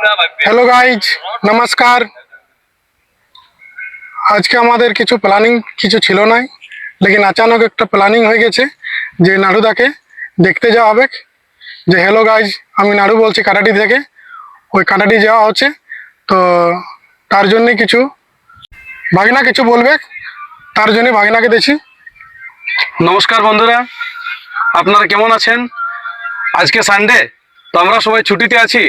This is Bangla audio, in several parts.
हेलो गाइज नमस्कार। आज के हमारे किछु प्लानिंग किछु छिलो ना, लेकिन अचानक एक प्लानिंग हो गेছে যে নাড়ুদাকে দেখতে যাওয়া হবে। যে हेलो गाइज আমি নাড়ু বলছি কাটাটি থেকে, ওই কাটাটি যাওয়া হচ্ছে। তো তার জন্য কিছু ভাগিনা কিছু বলবে, তার জন্য ভাগিনাকে দেখি। নমস্কার বন্ধুরা, আপনারা কেমন আছেন? আজকে সানডে, তো আমরা সবাই ছুটিতে আছি।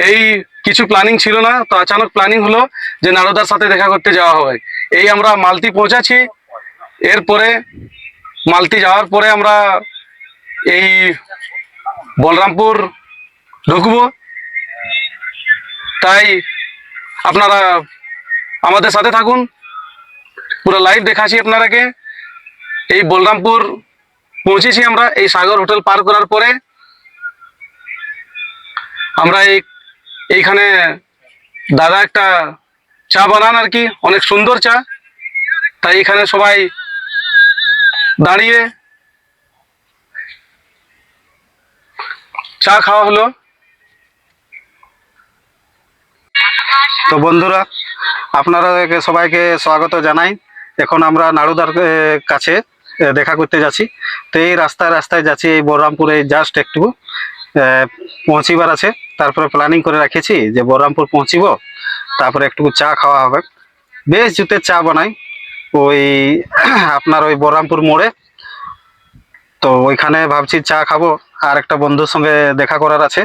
এই কিছু প্ল্যানিং ছিল না, তো আচানক প্ল্যানিং হলো যে নারদার সাথে দেখা করতে যাওয়া হবে। এই আমরা মালতি পৌঁছাচ্ছি, এরপরে মালতি যাওয়ার পরে আমরা এই বলরামপুর ঢুকবো। তাই আপনারা আমাদের সাথে থাকুন, পুরো লাইভ দেখাচ্ছি আপনারাকে। এই বলরামপুর পৌঁছেছি আমরা। এই সাগর হোটেল পার করার পরে আমরা এইখানে দাদা একটা চা বানান আর কি, অনেক সুন্দর চা। তাই এখানে সবাই দাঁড়িয়ে চা খাওয়া হলো। তো বন্ধুরা, আপনাদেরকে সবাইকে স্বাগত জানাই। এখন আমরা নাড়ুদার কাছে দেখা করতে যাচ্ছি। তো এই রাস্তায় রাস্তায় যাচ্ছি, এই বলরামপুরে জাস্ট একটু পৌঁছিবার আছে। তারপরে প্ল্যানিং করে রাখেছি যে বলরামপুর পৌঁছিব, তারপরে একটু চা খাওয়া হবে। বেশ জুতের চা বানাই ওই আপনার ওই বলরামপুর মোড়ে। তো ওইখানে ভাবছি চা খাবো, আর একটা বন্ধুর সঙ্গে দেখা করার আছে।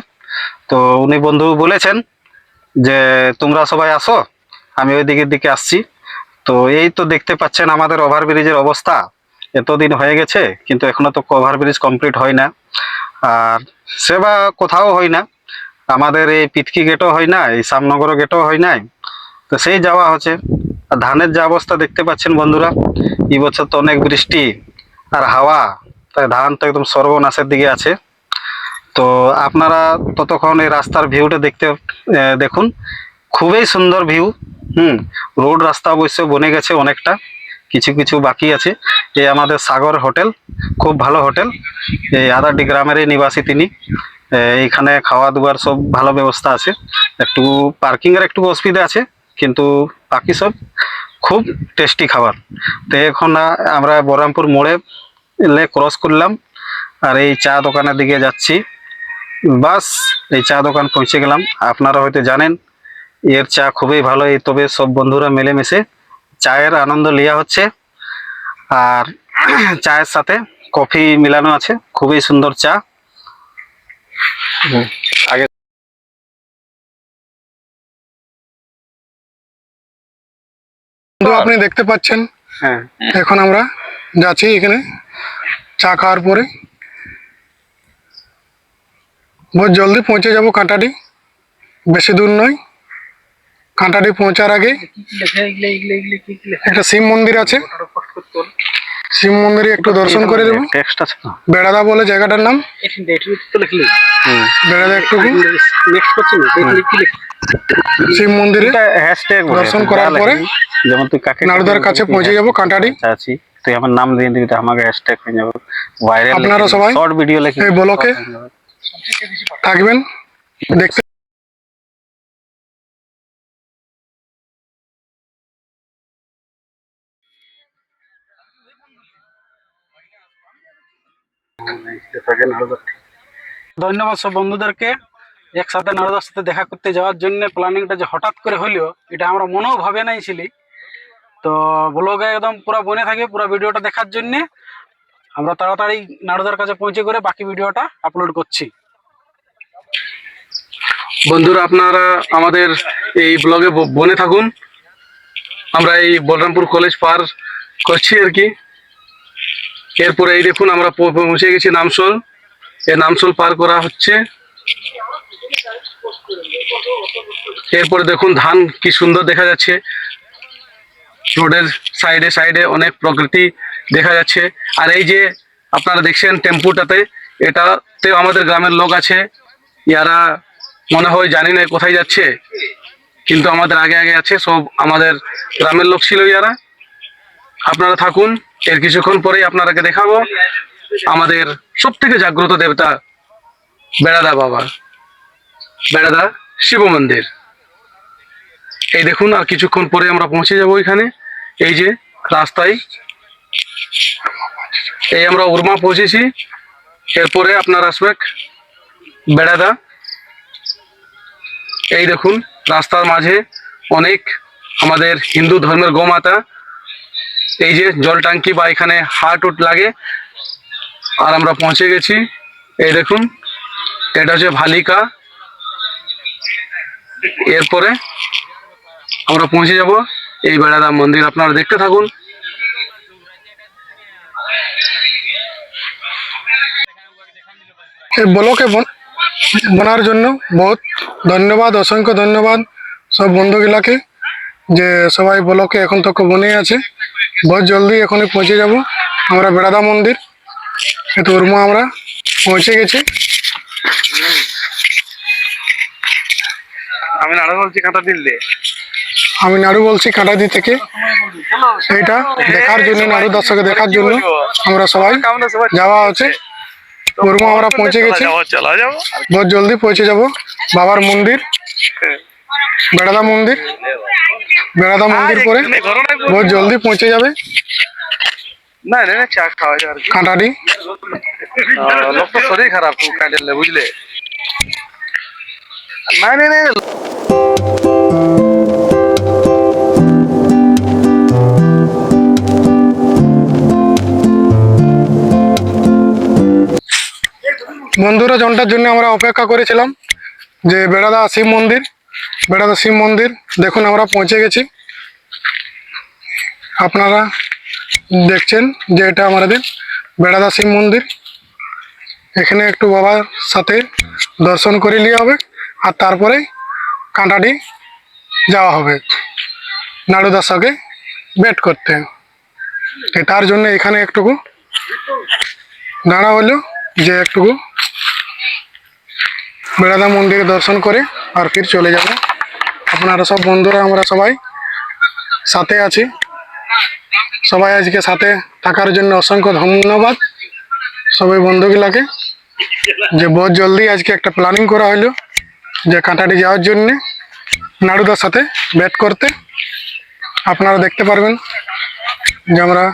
তো উনি বন্ধু বলেছেন যে তোমরা সবাই আসো, আমি ওই দিকে আসছি। তো এই তো দেখতে পাচ্ছেন আমাদের ওভারব্রিজের অবস্থা। এতদিন হয়ে গেছে কিন্তু এখনো তো ওভারব্রিজ কমপ্লিট হয় না, আর সেবা কোথাও হয় না। আমাদের এই পিতকি গেটও হয় না, এই শ্যামনগর গেটও হয় নাই। তো সেই যাওয়া হচ্ছে। আর ধানের যে অবস্থা দেখতে পাচ্ছেন বন্ধুরা, এই বছর তো অনেক বৃষ্টি আর হাওয়া, তাই ধান তো একদম সর্বনাশের দিকে আছে। তো আপনারা ততক্ষণ এই রাস্তার ভিউটা দেখুন, খুবই সুন্দর ভিউ। রোড রাস্তা অবশ্য বনে গেছে অনেকটা, কিছু কিছু বাকি আছে। এই আমাদের সাগর হোটেল, খুব ভালো হোটেল। এই আদারডি গ্রামেরই নিবাসী তিনি। এইখানে খাওয়া দাওয়ার সব ভালো ব্যবস্থা আছে। একটু পার্কিং এর একটু অসুবিধা আছে, কিন্তু বাকি সব খুব টেস্টি খাবার। তো এখন আমরা বহরমপুর মোড়ে ক্রস করলাম, আর এই চা দোকানের দিকে যাচ্ছি। বাস এই চা দোকান পৌঁছে গেলাম। আপনারা হয়তো জানেন এর চা খুবই ভালো। এই তবে সব বন্ধুরা মিলেমিশে চায়ের আনন্দ লিয়া হচ্ছে, আর চায়ের সাথে কফি মিলানো আছে। খুবই সুন্দর চা। আগে আপনি দেখতে পাচ্ছেন, হ্যাঁ, এখন আমরা যাচ্ছি এখানে চা খাওয়ার পরে। बहुत जल्दी पहुंचे যাব কাঁটাডি, বেশি দূর নয়। কাঁটাডি পৌঁছার আগে একটা শিব মন্দির আছে, শিব মন্দিরে একটু দর্শন করে দেব। বেড়াদা বলে জায়গাটার নাম, বেড়াদা একটু শিব মন্দিরে দর্শন করার পরে যেমন তুই কাকে নাড়ুদার কাছে পৌঁছে যাব কাঁটাডি। চাচ্ছি তুই আমার নাম দিয়ে দিবি, তো আমাকে হ্যাশট্যাগ হয়ে যাবে ভাইরাল। আপনারা সবাই শর্ট ভিডিও লিখে এই ব্লকে থাকবেন দেখতে। ধন্যবাদ সব বন্ধুদেরকে একসাথে নারদার সাথে দেখা করতে যাওয়ার জন্য। প্ল্যানিংটা যে হঠাৎ করে হইলো, এটা আমরা মনেও ভাবে নাইছিলি। তো ব্লগে একদম পুরো বনে থাকে, পুরো ভিডিওটা দেখার জন্য আমরা তাড়াতাড়ি নারদার কাছে পৌঁছে করে বাকি ভিডিওটা আপলোড করছি। বন্ধুরা, আপনারা আমাদের এই ব্লগে বনে থাকুন। আমরা এই বলরামপুর কলেজ পার করছি আর কি। এরপরে এই দেখুন আমরা পৌঁছে গেছি নামশোল। এই নামশোল পার করা হচ্ছে। এরপরে দেখুন ধান কি সুন্দর দেখা যাচ্ছে। রোডের সাইডে সাইডে অনেক প্রকৃতি দেখা যাচ্ছে। আর এই যে আপনারা দেখছেন টেম্পুটাতে, এটাতে আমাদের গ্রামের লোক আছে। ইয়ারা মনে হয় জানি না কোথায় যাচ্ছে, কিন্তু আমাদের আগে আগে আছে। সব আমাদের গ্রামের লোক ছিল ইয়ারা। আপনারা থাকুন, এর কিছুক্ষণ পরেই আপনারাকে দেখাবো আমাদের সব থেকে জাগ্রত দেবতা বেড়াদা বাবা। বেড়াদা শিব মন্দির। এই দেখুন, আর কিছুক্ষণ পরে আমরা পৌঁছে যাব এখানে। এই যে রাস্তায় এই আমরা উরমা পৌঁছেছি। এরপরে আপনার আসবে বেড়াদা। এই দেখুন রাস্তার মাঝে অনেক আমাদের হিন্দু ধর্মের গোমাতা, এই যে জল ট্যাঙ্কি বা এখানে হাট উট লাগে। আর আমরা পৌঁছে গেছি। এই দেখুন এটা হচ্ছে ভালিকা। এরপরে আমরা পৌঁছে যাব এই বেড়াদা মন্দির। আপনারা দেখতে থাকুন। এই ব্লকে বনার জন্য বহুত ধন্যবাদ, অসংখ্য ধন্যবাদ সব বন্ধুগুলাকে, যে সবাই ব্লকে এখন তক বনে আছে। বহুত জলদি এখনই পৌঁছে যাব আমরা বেড়াদা মন্দির। এত উর্মা আমরা পৌঁছে গেছি। আমি নাড়া বলছি কাঁটা দিল্লি। আমি নাড়ু বলছি কাঁটাদি থেকে। এইটা দেখার জন্য, নাড়ু দর্শকে দেখার জন্য আমরা সবাই যাওয়া হচ্ছে। উর্মা আমরা পৌঁছে গেছি, বহুত জলদি পৌঁছে যাব বাবার মন্দির, বেড়াদা মন্দির। বেড়াদা মন্দির পরে বহুত জলদি পৌঁছে যাবে না না না, চা খাওয়া যায় আর কি। কাঁটাডি। লোক তো শরীর খারাপ কাটলে, বুঝলে? না না না, বন্ধুরা জনটার জন্য আমরা অপেক্ষা করেছিলাম, যে বেড়াদা শিব মন্দির। বেড়াদা শিব মন্দির দেখুন আমরা পৌঁছে গেছি। আপনারা দেখছেন যে এটা আমাদের বেড়াদা শিব মন্দির। এখানে একটু বাবার সাথে দর্শন করে নিয়ে হবে, আর তারপরে কাঁটাডি যাওয়া হবে নাড়ু দর্শকে বেট করতে। তার জন্য এখানে একটুকু দাঁড়া হলো, যে একটুকু বেড়াদা মন্দিরে দর্শন করে আর ফির চলে যাব। আপনারা সব বন্ধুরা আমরা সবাই সাথে আছি। সবাই আজকে সাথে থাকার জন্য অসংখ্য ধন্যবাদ সবাই বন্ধুগুলাকে, যে বহুত জলদি আজকে একটা প্ল্যানিং করা হলো যে কাঁটাডি যাওয়ার জন্যে নাড়ুদার সাথে ব্যাট করতে। আপনারা দেখতে পারবেন যে আমরা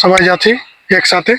সবাই যাচ্ছি একসাথে।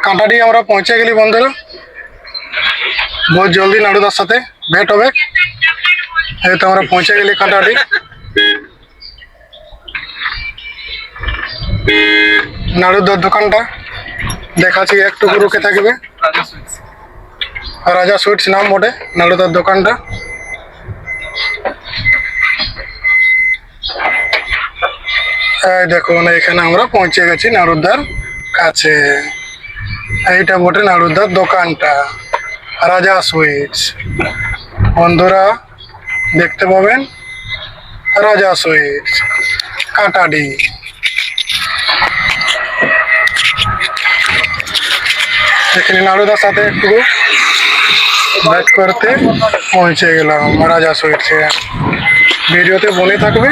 কাঁটাডি আমরা পৌঁছে গেলি বন্ধুরা, বহুত জলদি নাড়ুদার সাথে ভেট হবে। এই তো আমরা পৌঁছে গেলি কাঁটাডি। নাড়ুদার দোকানটা দেখাচ্ছি, একটু রুকে থাকবে। রাজা সুইটস নাম বটে নাড়ুদার দোকানটা। এই দেখুন এখানে আমরা পৌঁছে গেছি নাড়ুদার কাছে। এইটা বটে নাড়ুদার দোকানটা, রাজা সুইটস। বন্ধুরা দেখতে পাবেন রাজা সুইটস কাঁটাডি। এখানে নাড়ুদার সাথে একটু ব্যাট করতে পৌঁছে গেলাম রাজা সুইটসে। ভিডিওতে বনে থাকবে,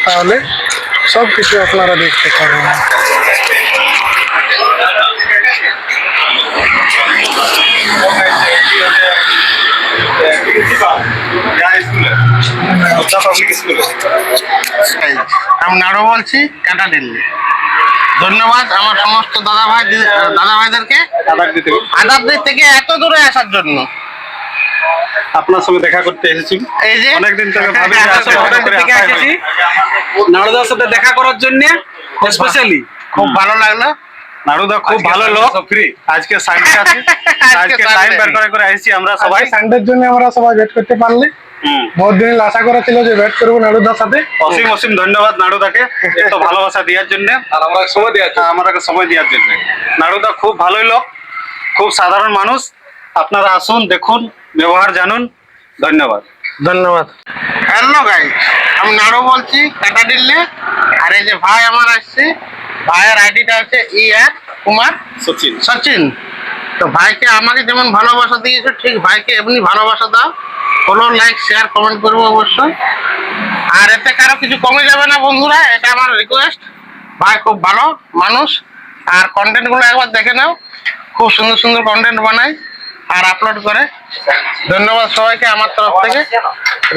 তাহলে সব কিছু আপনারা দেখতে পাবেন। আমি নাড়ু বলছি কাঁটাডি। ধন্যবাদ আমার সমস্ত দাদা ভাইদেরকে আদাবদের থেকে এত দূরে আসার জন্য। আপনার সঙ্গে দেখা করতে এসেছি। এই যে অনেকদিন থেকে ভাবি যে আসলে হঠাৎ করে থেকে আসাই এসেছি হয়। নাড়ুদার সাথে দেখা করার জন্য স্পেশালি। খুব ভালো লাগলো। নাড়ুদা খুব ভালো লোক। আজকে সানডে আছে, আজকে টাইম বের করে এসেছি আমরা সবাই। সানডের জন্য আমরা সবাই ওয়েট করতে পারলে বহুত দিন আশা করা ছিল যে ওয়েট করবো নাড়ুদার সাথে। অসীম অসীম ধন্যবাদ নাড়ুদাকে এত ভালোবাসা দেওয়ার জন্য, আর আমরা সময় দেওয়ার জন্য। আমাকে সময় দেওয়ার জন্য। নাড়ুদা খুব ভালোই লোক, খুব সাধারণ মানুষ। আপনারা আসুন, দেখুন, ব্যবহার জানুন। ধন্যবাদ। ধন্যবাদ। হ্যালো গাইস, আমি নাড়ু বলছি কাটাডিল্লে। আর এই যে ভাই আমার আসছে, ভাইয়ের আইডিটা হচ্ছে কুমার সচিন। সচিন। তো ভাইকে আমাকে যেমন ভালোবাসা দিয়েছো, ঠিক ভাইকে এমনি ভালোবাসা দাও। ফলো, লাইক, শেয়ার, কমেন্ট করবো অবশ্যই। আর এতে কারো কিছু কমে যাবে না বন্ধুরা, এটা আমার রিকোয়েস্ট। ভাই খুব ভালো মানুষ, আর কন্টেন্টগুলো একবার দেখে নাও। খুব সুন্দর সুন্দর কন্টেন্ট বানায় আর আপলোড করে। ধন্যবাদ সবাইকে আমার তরফ থেকে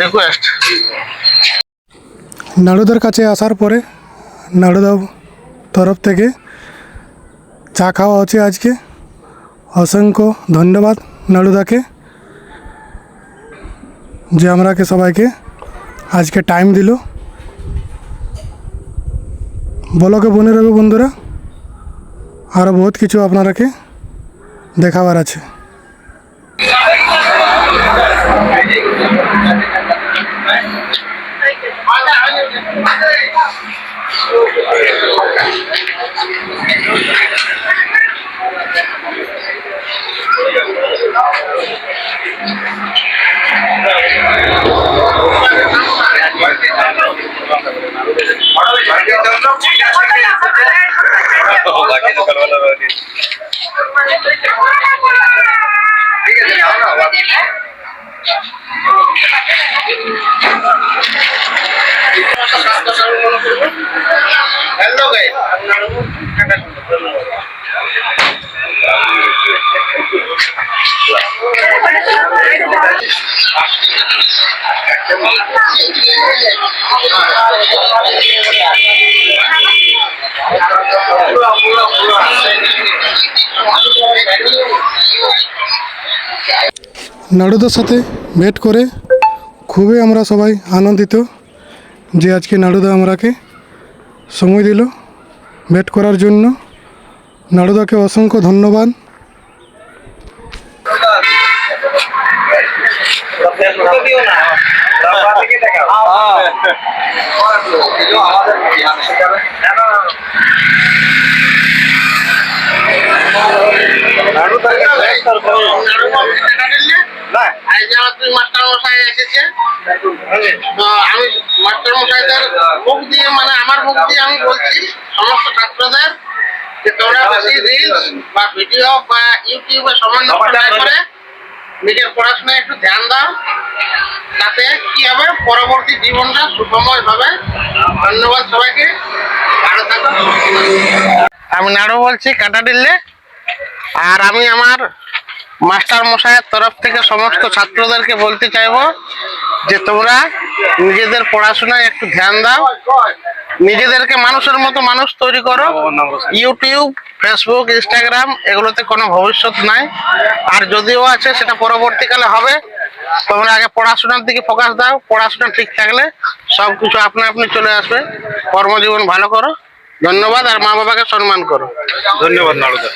রিকোয়েস্ট। নাড়ুদার কাছে আসার পরে নাড়ুদার তরফ থেকে চা খাওয়া হচ্ছে আজকে। অসংখ্য ধন্যবাদ নাড়ুদাকে যে আমরাকে সবাইকে আজকে টাইম দিল। বলকে বনে রবে বন্ধুরা, আরও বহুত কিছু আপনারাকে দেখাবার আছে। হ্যালো গাইস, নাড়ুদার সাথে ভেট করে খুবই আমরা সবাই আনন্দিত যে আজকে নাড়ুদা আমরাকে সময় দিল ভেট করার জন্য। নাড়ুদাকে অসংখ্য ধন্যবাদ। মাস্টার মশাই এসেছে। তো আমি মাস্টার মশাইদের মুখ দিয়ে, মানে আমার মুখ দিয়ে আমি বলছি সমস্ত ছাত্রদের যে তোমরা বেশি রিলস বা ভিডিও বা ইউটিউবে সময় নষ্ট না করে নিজের পড়াশোনায় একটু ধ্যান দাও। তাতে কি হবে, পরবর্তী জীবনটা সুখময় হবে। ধন্যবাদ সবাইকে, ভালো থাকো। আমি নাড়ু বলছি কাটাডিল্লে। আর আমি আমার মাস্টার মশাইয়ের তরফ থেকে সমস্ত ছাত্রদেরকে বলতে চাইবো যে তোমরা নিজেদের পড়াশোনায় একটু ধ্যান দাও, নিজেদেরকে মানুষের মতো মানুষ তৈরি করো। ইউটিউব, ফেসবুক, ইনস্টাগ্রাম এগুলোতে কোনো ভবিষ্যৎ নাই, আর যদিও আছে সেটা পরবর্তীকালে হবে। তোমরা আগে পড়াশোনার দিকে ফোকাস দাও। পড়াশোনা ঠিক থাকলে সব কিছু আপনা আপনি চলে আসবে। কর্মজীবন ভালো করো। ধন্যবাদ। আর মা বাবাকে সম্মান করো। ধন্যবাদ নাড়ুদা।